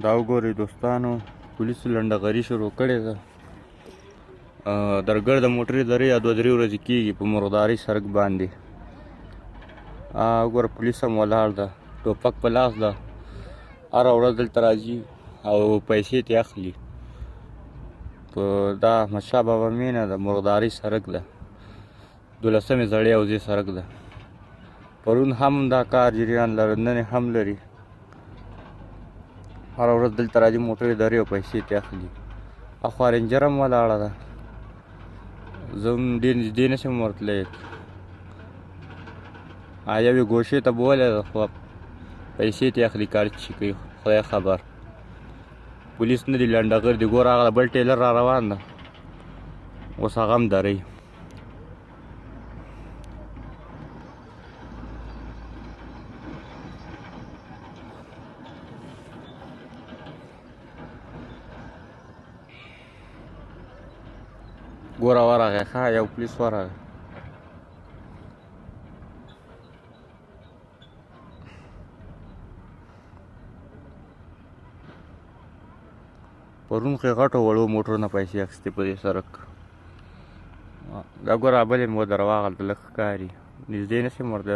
دا وګورئ دوستانو، پولیسو لنډهغري شروع کړې ده. درګرد د موټرې درې یا 2-3 ورځې کېږي په مرغداري سړک باندې. وګوره پولیس هم ولاړ ده، ټوپک په لاس ده، هره ورځ دلته راځي او پیسې ترې اخلي. په دا احمدشاه بابا مینه د مرغداري سړک ده، 12مې زړې حوزې سړک ده. پرون هم دا کار جریان لري، نن هم لري. هره ورځ دلته راځي، موټرې درې او پیسې ترې اخلي. اخوا رینجر هم ولاړه ده، زه هم ډېر نږدې نه شم ورتلی. یوې ګوشې ته بولی ده، خو پیسې ترې اخلي، کار چې کوي خدای خبر. پولیس نه دي، لنډهغر دي. ګوره هغه بل ټیلر را روان ده، اوس هغه هم درئ. ګوره ورغی، ښه یو پولیس ورغی. پرون خو یې غټو وړو موټرو نه پیسې اخیستې په دې سړک. دا ګوره بل یې مو در واغلته، لږ ښکاري، نږدې نه شم ورتلی.